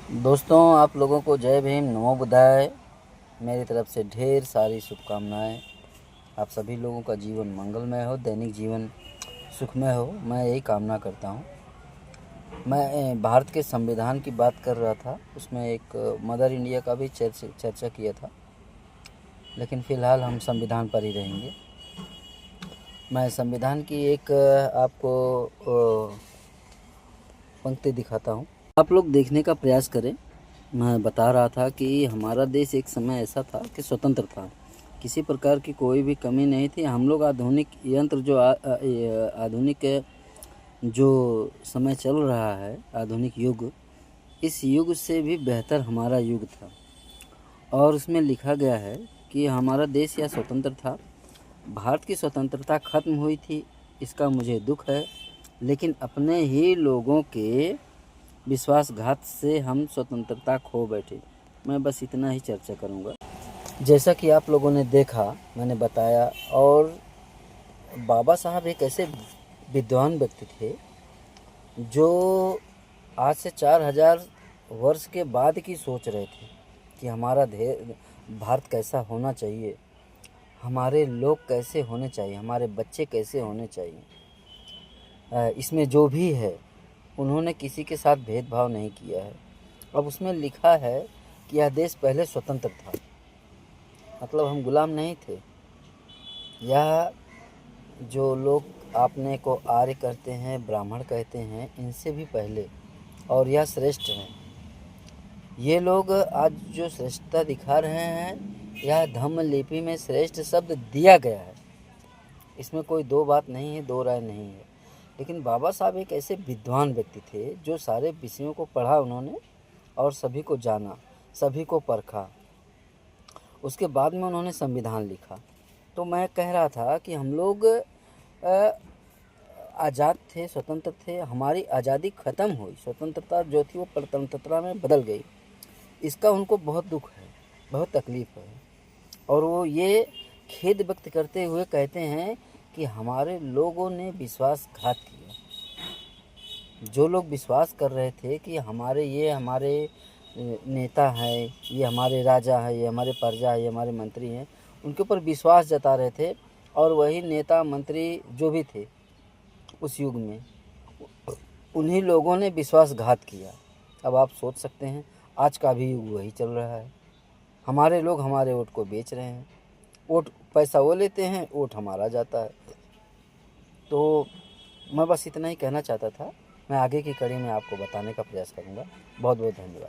दोस्तों, आप लोगों को जय भीम, नमो बुद्धाय। मेरी तरफ से ढेर सारी शुभकामनाएं। आप सभी लोगों का जीवन मंगलमय हो, दैनिक जीवन सुखमय हो, मैं यही कामना करता हूं। मैं भारत के संविधान की बात कर रहा था, उसमें एक मदर इंडिया का भी चर्चा किया था, लेकिन फ़िलहाल हम संविधान पर ही रहेंगे। मैं संविधान की एक आपको पंक्ति दिखाता हूँ, आप लोग देखने का प्रयास करें। मैं बता रहा था कि हमारा देश एक समय ऐसा था कि स्वतंत्र था, किसी प्रकार की कोई भी कमी नहीं थी। हम लोग आधुनिक यंत्र आधुनिक जो समय चल रहा है, आधुनिक युग, इस युग से भी बेहतर हमारा युग था। और उसमें लिखा गया है कि हमारा देश या स्वतंत्र था। भारत की स्वतंत्रता खत्म हुई थी, इसका मुझे दुख है, लेकिन अपने ही लोगों के विश्वासघात से हम स्वतंत्रता खो बैठे। मैं बस इतना ही चर्चा करूंगा। जैसा कि आप लोगों ने देखा, मैंने बताया, और बाबा साहब एक ऐसे विद्वान व्यक्ति थे जो आज से 4000 वर्ष के बाद की सोच रहे थे कि हमारा भारत कैसा होना चाहिए, हमारे लोग कैसे होने चाहिए, हमारे बच्चे कैसे होने चाहिए। इसमें जो भी है, उन्होंने किसी के साथ भेदभाव नहीं किया है। अब उसमें लिखा है कि यह देश पहले स्वतंत्र था, मतलब हम गुलाम नहीं थे। यह जो लोग आपने को आर्य कहते हैं, ब्राह्मण कहते हैं, इनसे भी पहले, और यह श्रेष्ठ हैं। ये लोग आज जो श्रेष्ठता दिखा रहे हैं, यह धम्म लिपि में श्रेष्ठ शब्द दिया गया है, इसमें कोई दो बात नहीं है, दो राय नहीं है। लेकिन बाबा साहब एक ऐसे विद्वान व्यक्ति थे जो सारे विषयों को पढ़ा उन्होंने और सभी को जाना, सभी को परखा। उसके बाद में उन्होंने संविधान लिखा। तो मैं कह रहा था कि हम लोग आज़ाद थे, स्वतंत्र थे, हमारी आज़ादी ख़त्म हुई, स्वतंत्रता जो थी वो परतंत्रता में बदल गई। इसका उनको बहुत दुख है, बहुत तकलीफ़ है, और वो ये खेद व्यक्त करते हुए कहते हैं कि हमारे लोगों ने विश्वासघात किया। जो लोग विश्वास कर रहे थे कि हमारे नेता हैं, ये हमारे राजा हैं, ये हमारे प्रजा है, ये हमारे मंत्री हैं, उनके ऊपर विश्वास जता रहे थे, और वही नेता मंत्री जो भी थे उस युग में, उन्हीं लोगों ने विश्वासघात किया। अब आप सोच सकते हैं, आज का भी युग वही चल रहा है। हमारे लोग हमारे वोट को बेच रहे हैं, वोट पैसा वो लेते हैं, वोट हमारा जाता है। तो मैं बस इतना ही कहना चाहता था। मैं आगे की कड़ी में आपको बताने का प्रयास करूँगा। बहुत बहुत धन्यवाद।